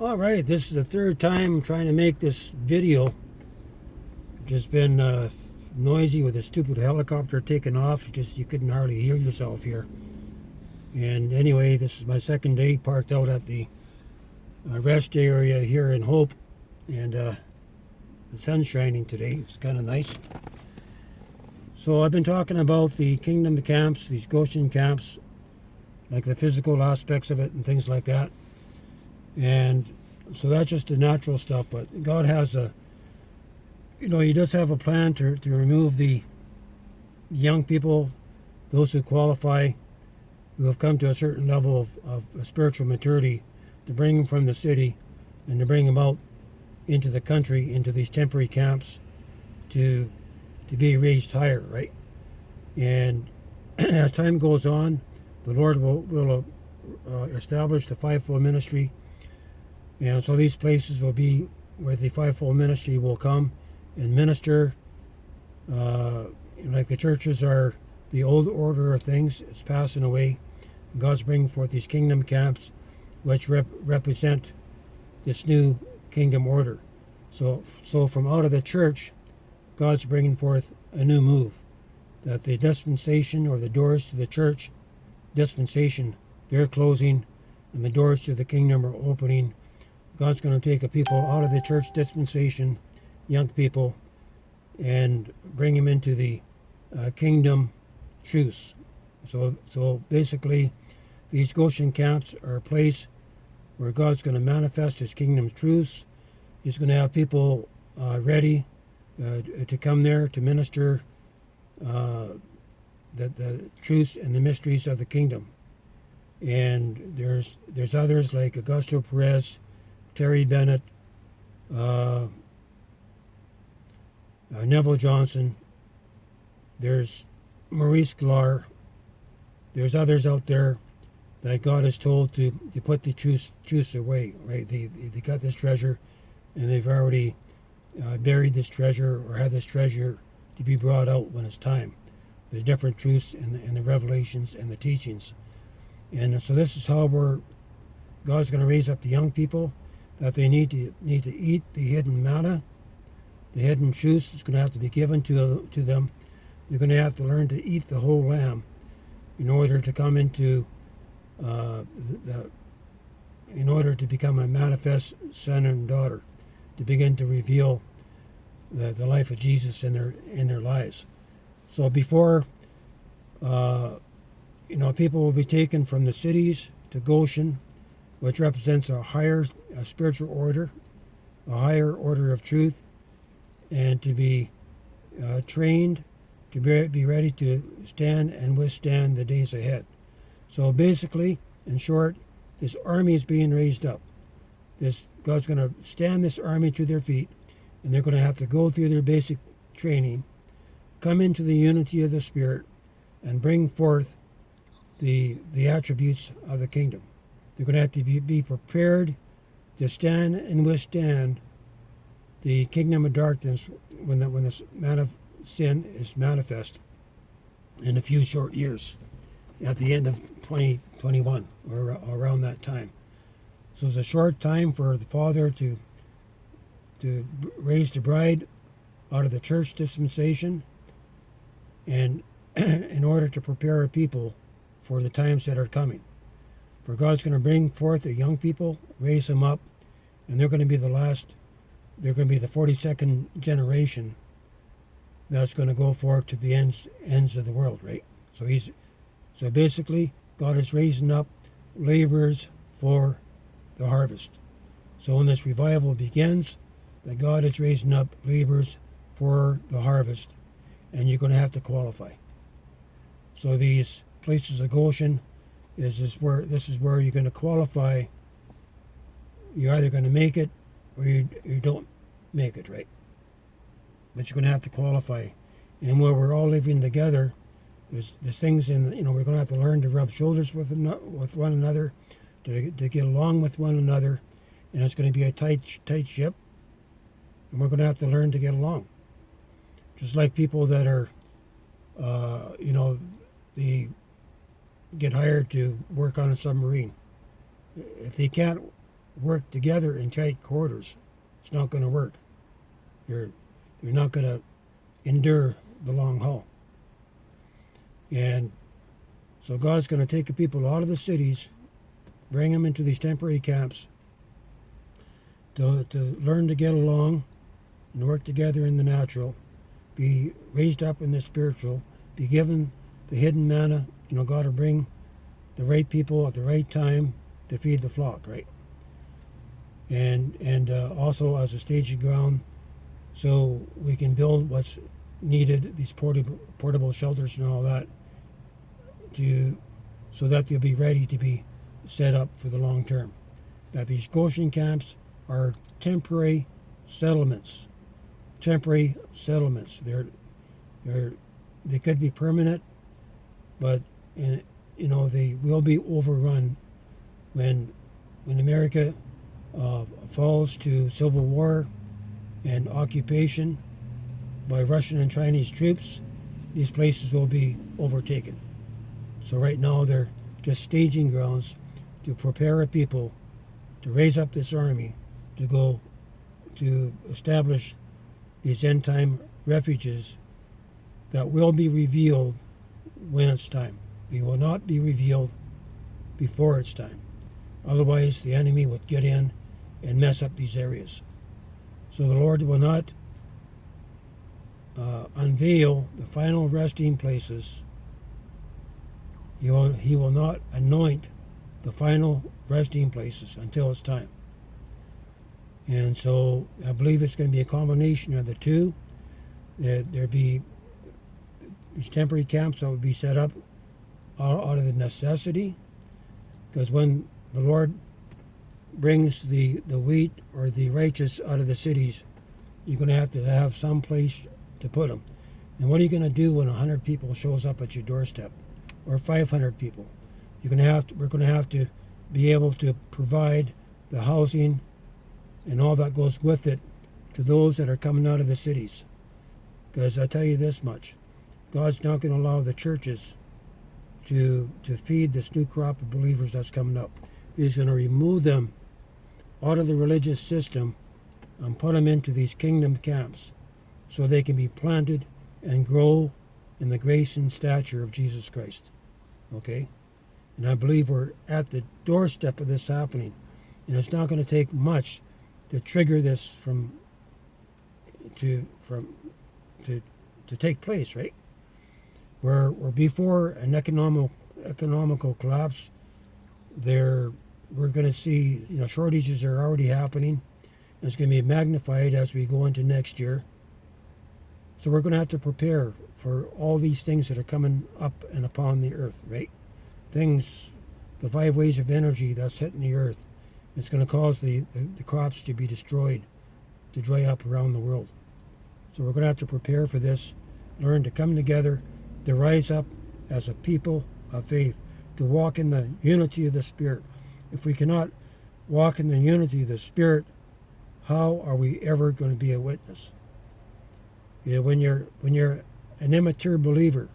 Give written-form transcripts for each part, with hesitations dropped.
Alright, this is the third time trying to make this video. Just been noisy with a stupid helicopter taking off. Just you couldn't hardly hear yourself here. And anyway, this is my second day parked out at the rest area here in Hope. And the sun's shining today. It's kind of nice. So I've been talking about the kingdom camps, these Goshen camps, like the physical aspects of it and things like that. And so that's just the natural stuff, but God has He does have a plan to remove the young people, those who qualify, who have come to a certain level of spiritual maturity, to bring them from the city and to bring them out into the country, into these temporary camps, to be raised higher, right? And as time goes on, the Lord will establish the fivefold ministry. And so these places will be where the fivefold ministry will come and minister. Like the churches are the old order of things. It's passing away. God's bringing forth these kingdom camps, which represent this new kingdom order. So from out of the church, God's bringing forth a new move. That the dispensation, or the doors to the church dispensation, they're closing, and the doors to the kingdom are opening. God's going to take a people out of the church dispensation, young people, and bring them into the kingdom truths. So basically, these Goshen camps are a place where God's going to manifest His kingdom's truths. He's going to have people ready to come there to minister the truths and the mysteries of the kingdom. And there's others like Augusto Perez, Terry Bennett, Neville Johnson. There's Maurice Glar. There's others out there that God has told to put the truths away. Right? They got this treasure, and they've already buried this treasure, or had this treasure to be brought out when it's time. The different truths and the revelations and the teachings. And so this is how God's going to raise up the young people, that they need to eat the hidden manna. The hidden truths is going to have to be given to them. They're going to have to learn to eat the whole lamb in order to come into in order to become a manifest son and daughter, to begin to reveal the life of Jesus in their lives. So before people will be taken from the cities to Goshen, which represents a higher spiritual order, a higher order of truth, and to be trained to be ready to stand and withstand the days ahead. So basically, in short, this army is being raised up. God's going to stand this army to their feet, and they're going to have to go through their basic training, come into the unity of the Spirit, and bring forth the attributes of the kingdom. They're going to have to be prepared to stand and withstand the kingdom of darkness when the man of sin is manifest in a few short years, at the end of 2021 or around that time. So it's a short time for the Father to raise the bride out of the church dispensation, and in order to prepare a people for the times that are coming. For God's going to bring forth the young people, raise them up, and they're going to be the 42nd generation that's going to go forth to the ends of the world, right? So basically, God is raising up laborers for the harvest. So when this revival begins, that God is raising up laborers for the harvest, and you're going to have to qualify. So these places of Goshen this is where you're going to qualify. You're either going to make it or you don't make it, right? But you're going to have to qualify. And where we're all living together, there's things we're going to have to learn to rub shoulders with one another, to get along with one another, and it's going to be a tight ship, and we're going to have to learn to get along. Just like people that are, they get hired to work on a submarine. If they can't work together in tight quarters, it's not going to work. You're not going to endure the long haul. And so God's going to take the people out of the cities, bring them into these temporary camps to learn to get along and work together in the natural, be raised up in the spiritual, be given the hidden manna. God will bring the right people at the right time to feed the flock, right? And also as a staging ground, so we can build what's needed, these portable shelters and all that, so that they'll be ready to be set up for the long term. That these Goshen camps are temporary settlements. Temporary settlements. They could be permanent, but they will be overrun when America falls to civil war and occupation by Russian and Chinese troops. These places will be overtaken. So right now they're just staging grounds to prepare a people to raise up this army to go to establish these end time refuges that will be revealed when it's time. They will not be revealed before it's time. Otherwise the enemy would get in and mess up these areas. So the Lord will not unveil the final resting places. He will not anoint the final resting places until it's time. And so I believe it's going to be a combination of the two. There'd be these temporary camps that would be set up out of the necessity, because when the Lord brings the wheat or the righteous out of the cities, you're going to have some place to put them. And what are you going to do when 100 people shows up at your doorstep, or 500 people? We're going to have to be able to provide the housing and all that goes with it to those that are coming out of the cities. Because I tell you this much, God's not going to allow the churches to feed this new crop of believers that's coming up. He's going to remove them out of the religious system and put them into these kingdom camps so they can be planted and grow in the grace and stature of Jesus Christ. Okay? And I believe we're at the doorstep of this happening. And it's not going to take much to trigger this to take place, right? Where before an economical collapse, we're going to see shortages are already happening. And it's going to be magnified as we go into next year. So we're going to have to prepare for all these things that are coming up and upon the earth, right? Things, the 5 ways of energy that's hitting the earth. It's going to cause the crops to be destroyed, to dry up around the world. So we're going to have to prepare for this, learn to come together, to rise up as a people of faith, to walk in the unity of the Spirit. If we cannot walk in the unity of the Spirit, how are we ever going to be a witness? When you're an immature believer,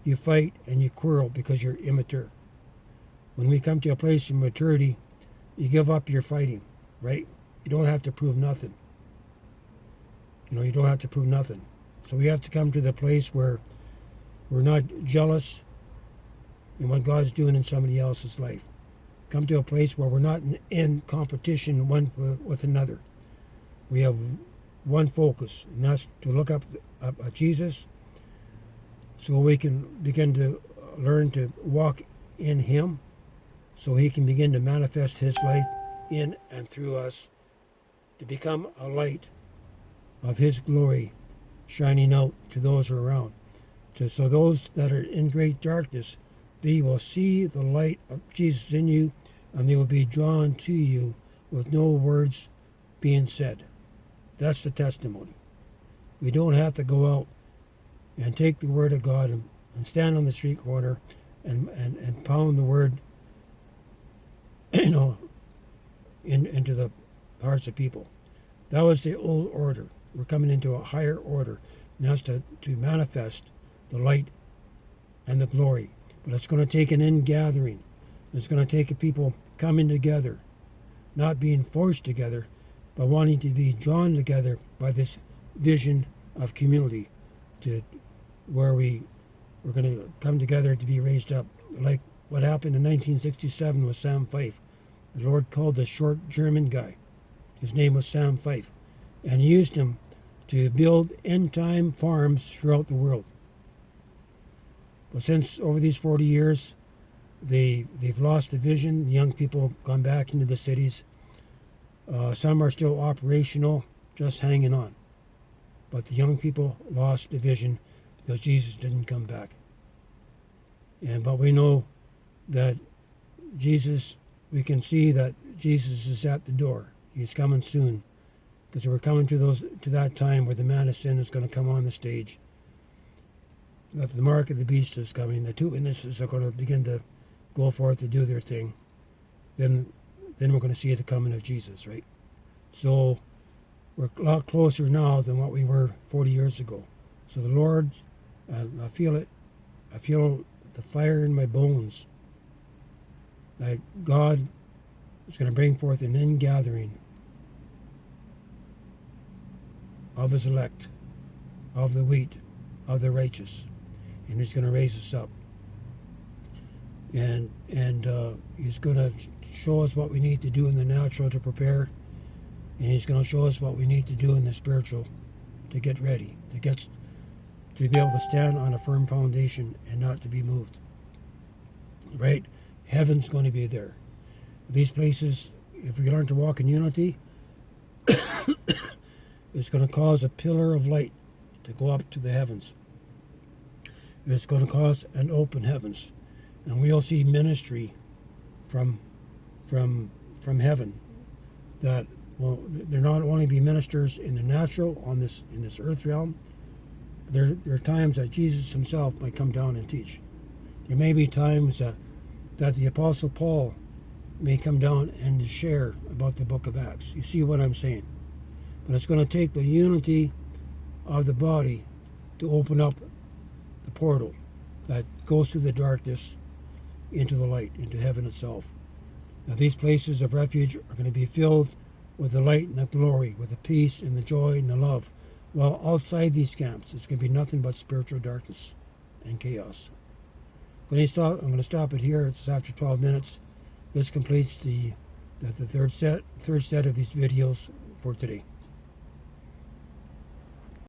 you fight and you quarrel because you're immature. When we come to a place of maturity, you give up your fighting, right? You don't have to prove nothing. You don't have to prove nothing. So we have to come to the place where we're not jealous in what God's doing in somebody else's life. Come to a place where we're not in competition one with another. We have one focus, and that's to look up at Jesus so we can begin to learn to walk in Him, so He can begin to manifest His life in and through us to become a light of His glory shining out to those around. So those that are in great darkness, they will see the light of Jesus in you, and they will be drawn to you with no words being said. That's the testimony. We don't have to go out and take the word of God and stand on the street corner and pound the word into the hearts of people. That was the old order. We're coming into a higher order. And that's to manifest the light and the glory. But it's going to take an ingathering. It's going to take people coming together not being forced together, but wanting to be drawn together by this vision of community, to where we're going to come together to be raised up, like what happened in 1967 with Sam Fife. The Lord called this short German guy. His name was Sam Fife, and he used him to build end-time farms throughout the world. But since over these 40 years, they've lost the vision. The young people have gone back into the cities. Some are still operational, just hanging on. But the young people lost the vision because Jesus didn't come back. But we know that we can see that Jesus is at the door. He's coming soon, because we're coming to that time where the man of sin is going to come on the stage. That the mark of the beast is coming. The two witnesses are going to begin to go forth to do their thing. Then we're going to see the coming of Jesus, right? So we're a lot closer now than what we were 40 years ago. So the Lord, I feel it. I feel the fire in my bones. That God is going to bring forth an ingathering of his elect, of the wheat, of the righteous. And he's going to raise us up. And he's going to show us what we need to do in the natural to prepare. And he's going to show us what we need to do in the spiritual to get ready, to be able to stand on a firm foundation and not to be moved. Right? Heaven's going to be there. These places, if we learn to walk in unity, it's going to cause a pillar of light to go up to the heavens. It's going to cause an open heavens. And we'll see ministry from heaven, that will there not only be ministers in the natural in this earth realm. There are times that Jesus himself might come down and teach. There may be times that the Apostle Paul may come down and share about the book of Acts. You see what I'm saying? But it's going to take the unity of the body to open up the portal that goes through the darkness into the light, into heaven itself. Now these places of refuge are going to be filled with the light and the glory, with the peace and the joy and the love. While outside these camps, it's going to be nothing but spiritual darkness and chaos. I'm going to stop it here. It's after 12 minutes. This completes the third set of these videos for today.